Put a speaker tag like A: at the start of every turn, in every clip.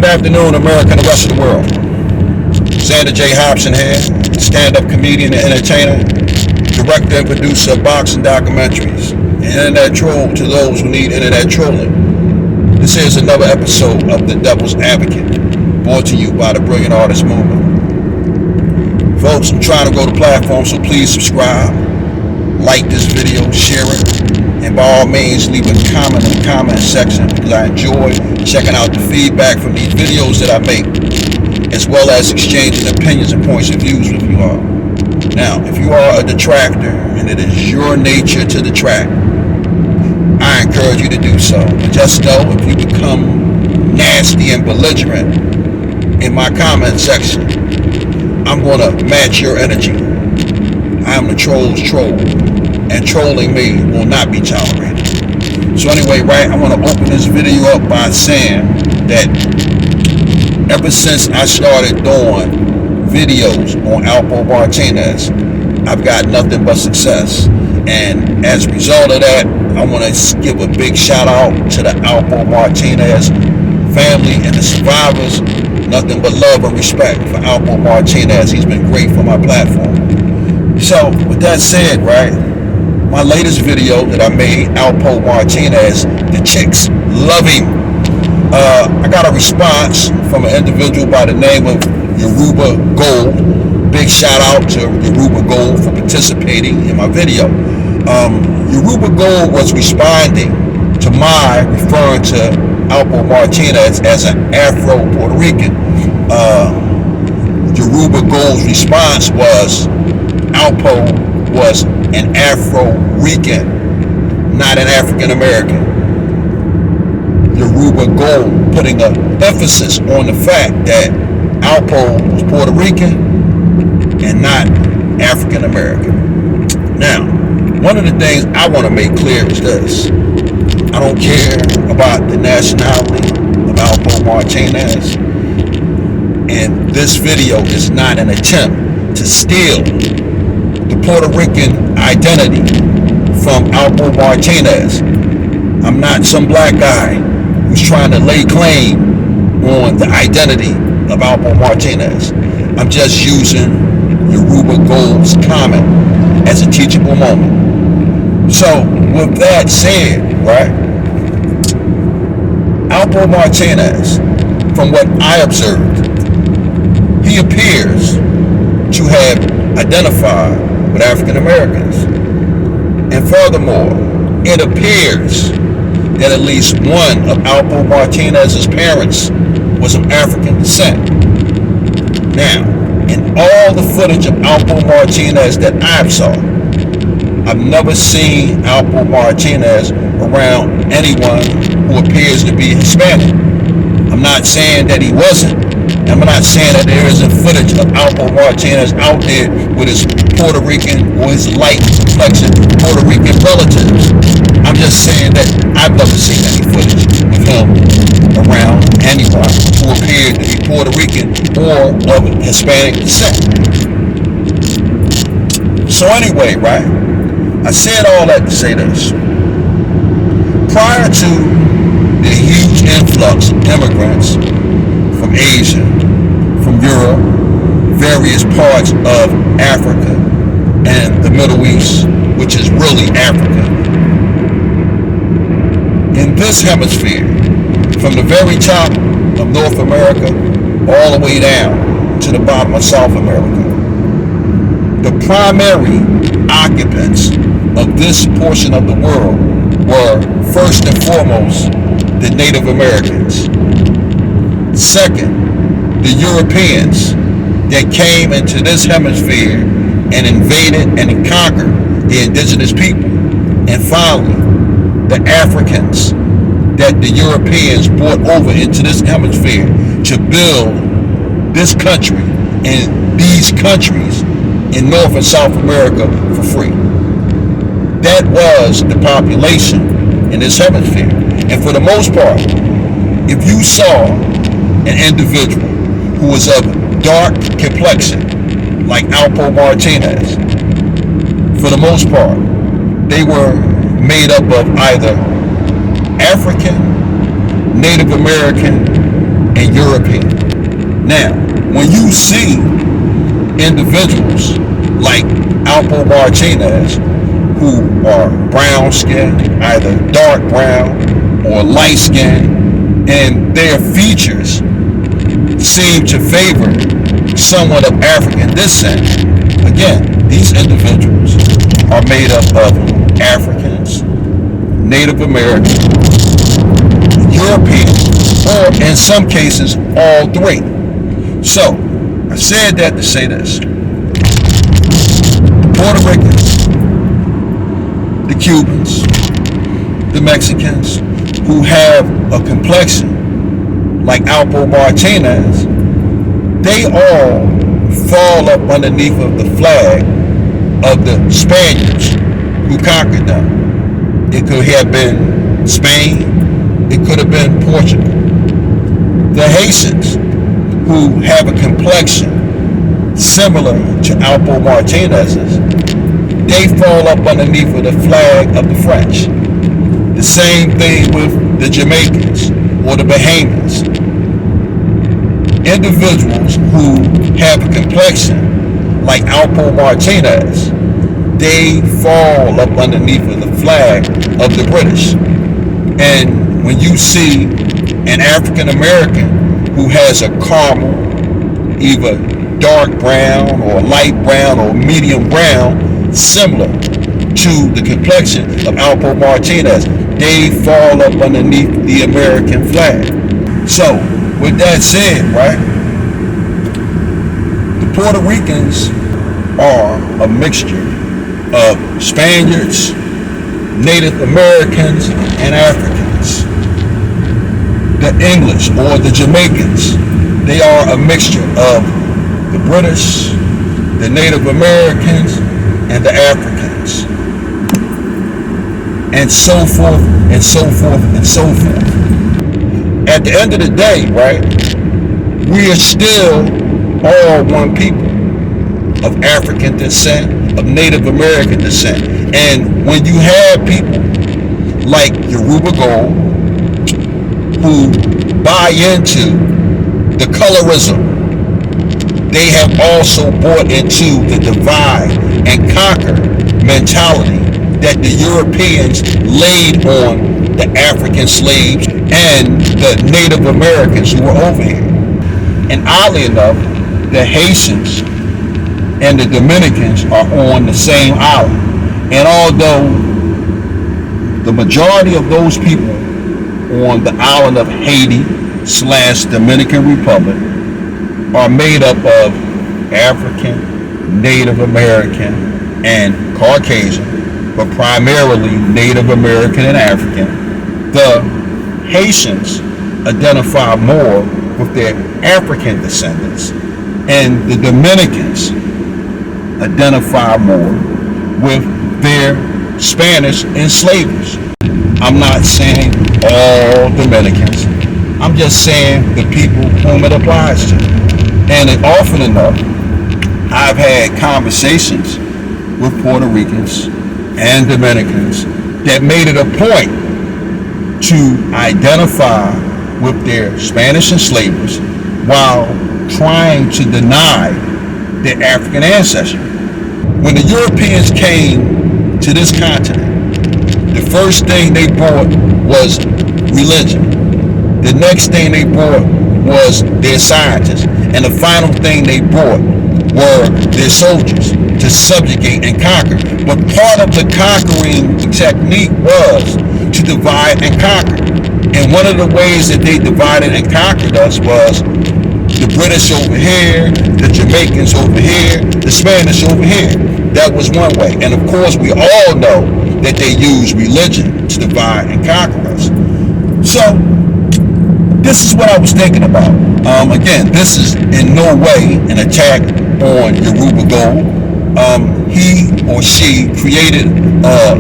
A: afternoon, America and the rest of the world. Xander J. Hobson here, stand-up comedian and entertainer, director and producer of boxing documentaries, and internet troll to those who need internet trolling. This is another episode of The Devil's Advocate, brought to you by the Brilliant Artist Movement. Folks, I'm trying to grow the platform, so please subscribe, like this video, share it, and by all means leave a comment in the comment section, because I enjoy checking out the feedback from these videos that I make, as well as exchanging opinions and points of views with you all. Now, if you are a detractor and it is your nature to detract, I encourage you to do so. But just know, if you become nasty and belligerent in my comment section, I'm going to match your energy. I am the troll's troll, and trolling me will not be tolerated. So anyway, right, I want to open this video up by saying that ever since I started doing videos on Alpo Martinez, I've got nothing but success. And as a result of that, I want to give a big shout out to the Alpo Martinez family and the survivors. Nothing but love and respect for Alpo Martinez. He's been great for my platform. So with that said, right, my latest video that I made, Alpo Martinez, the chicks love him. I got a response from an individual by the name of Yoruba Gold. Big shout out to Yoruba Gold for participating in my video. Yoruba Gold was responding to my referring to Alpo Martinez as an Afro-Puerto Rican. Yoruba Gold's response was Alpo was an Afro-Rican, not an African-American. Yoruba Gold putting an emphasis on the fact that Alpo was Puerto Rican and not African-American. Now, one of the things I want to make clear is this. I don't care about the nationality of Alpo Martinez, and this video is not an attempt to steal the Puerto Rican identity from Alpo Martinez. I'm not some black guy who's trying to lay claim on the identity of Alpo Martinez. I'm just using Yoruba Gold's comment as a teachable moment. So with that said, right, Alpo Martinez, from what I observed, he appears to have identified with African Americans. And furthermore, it appears that at least one of Alpo Martinez's parents was of African descent. Now, in all the footage of Alpo Martinez that I've saw, I've never seen Alpo Martinez around anyone who appears to be Hispanic. I'm not saying that he wasn't. I'm not saying that there isn't footage of Alpo Martinez out there with his Puerto Rican or his light complexion Puerto Rican relatives. I'm just saying that I've never seen any footage of him around anyone who appeared to be Puerto Rican or of Hispanic descent. So anyway, right, I said all that to say this. Prior to the huge influx of immigrants from Asia, from Europe, various parts of Africa, and the Middle East, which is really Africa. In this hemisphere, from the very top of North America, all the way down to the bottom of South America, the primary occupants of this portion of the world were, first and foremost, the Native Americans. Second, the Europeans that came into this hemisphere and invaded and conquered the indigenous people. And finally, the Africans that the Europeans brought over into this hemisphere to build this country and these countries in North and South America for free. That was the population in this hemisphere. And for the most part, if you saw an individual who was of dark complexion, like Alpo Martinez, for the most part, they were made up of either African, Native American, and European. Now, when you see individuals like Alpo Martinez, who are brown skinned, either dark brown or light skinned, and their features seem to favor someone of African descent. Again, these individuals are made up of Africans, Native Americans, Europeans, or in some cases, all three. So, I said that to say this. The Puerto Ricans, the Cubans, the Mexicans, who have a complexion like Alpo Martinez, they all fall up underneath of the flag of the Spaniards who conquered them. It could have been Spain, it could have been Portugal. The Haitians, who have a complexion similar to Alpo Martinez's, they fall up underneath of the flag of the French. The same thing with the Jamaicans or the Bahamians. Individuals who have a complexion like Alpo Martinez, they fall up underneath of the flag of the British. And when you see an African American who has a caramel, either dark brown or light brown or medium brown, similar to the complexion of Alpo Martinez, they fall up underneath the American flag. So, with that said, right, the Puerto Ricans are a mixture of Spaniards, Native Americans, and Africans. The English or the Jamaicans, they are a mixture of the British, the Native Americans, and the Africans. And so forth, and so forth, and so forth. At the end of the day, right, we are still all one people of African descent, of Native American descent. And when you have people like Yoruba Gold who buy into the colorism, they have also bought into the divide and conquer mentality that the Europeans laid on the African slaves and the Native Americans who were over here. And oddly enough, the Haitians and the Dominicans are on the same island. And although the majority of those people on the island of Haiti / Dominican Republic are made up of African, Native American, and Caucasian, but primarily Native American and African. The Haitians identify more with their African descendants, and the Dominicans identify more with their Spanish enslavers. I'm not saying all Dominicans. I'm just saying the people whom it applies to. And often enough, I've had conversations with Puerto Ricans and Dominicans that made it a point to identify with their Spanish enslavers while trying to deny their African ancestry. When the Europeans came to this continent, the first thing they brought was religion. The next thing they brought was their scientists. And the final thing they brought were their soldiers to subjugate and conquer. But part of the conquering technique was to divide and conquer. And one of the ways that they divided and conquered us was the British over here, the Jamaicans over here, the Spanish over here. That was one way. And of course, we all know that they use religion to divide and conquer us. So, this is what I was thinking about. Again, this is in no way an attack on Yoruba Gold. He or she created a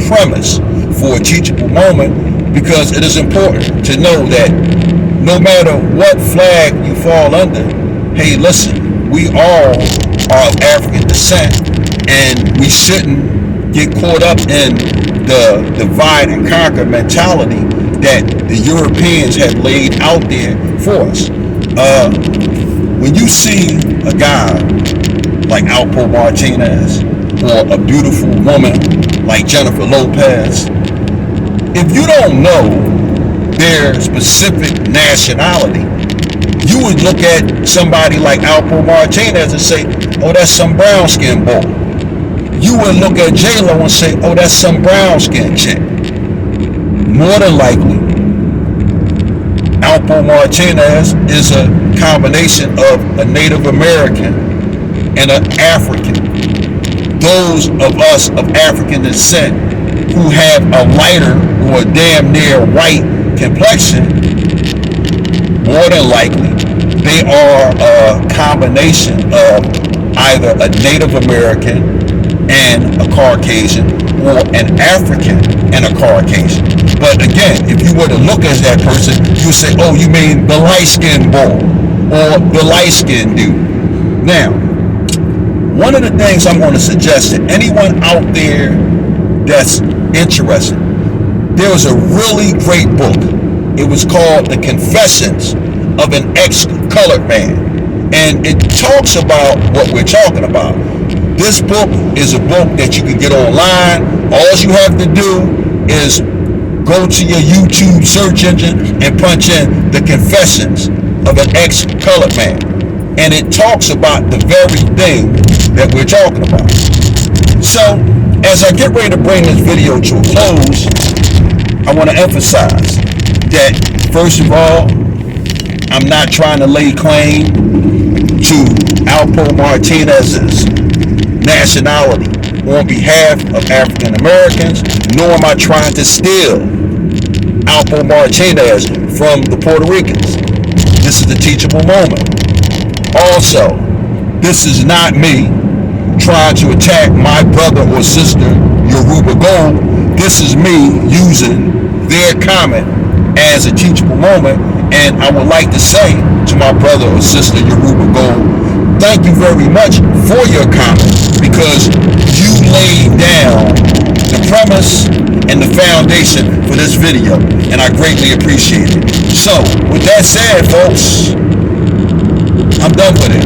A: premise for a teachable moment because it is important to know that no matter what flag you fall under, hey, listen, we all are of African descent, and we shouldn't get caught up in the divide and conquer mentality that the Europeans had laid out there force. When you see a guy like Alpo Martinez or a beautiful woman like Jennifer Lopez, if you don't know their specific nationality, you would look at somebody like Alpo Martinez and say, oh, that's some brown skin boy. You would look at J-Lo and say, oh, that's some brown skin chick. More than likely, Alpo Martinez is a combination of a Native American and an African. Those of us of African descent who have a lighter or a damn near white complexion, more than likely, they are a combination of either a Native American and a Caucasian, or an African and a Caucasian. But again, if you were to look at that person, you would say, oh, you mean the light-skinned boy or the light-skinned dude. Now, one of the things I'm going to suggest to anyone out there that's interested, there was a really great book. It was called The Confessions of an Ex-Colored Man. And it talks about what we're talking about. This book is a book that you can get online. All you have to do is go to your YouTube search engine and punch in The Confessions of an Ex-Colored Man. And it talks about the very thing that we're talking about. So, as I get ready to bring this video to a close, I want to emphasize that, first of all, I'm not trying to lay claim to Alpo Martinez's nationality on behalf of African Americans, nor am I trying to steal Alpo Martinez from the Puerto Ricans. This is a teachable moment. Also, this is not me trying to attack my brother or sister Yoruba Gold. This is me using their comment as a teachable moment, and I would like to say to my brother or sister Yoruba Gold, thank you very much for your comment, because you laid down the premise and the foundation for this video, and I greatly appreciate it. So, with that said, folks, I'm done with it.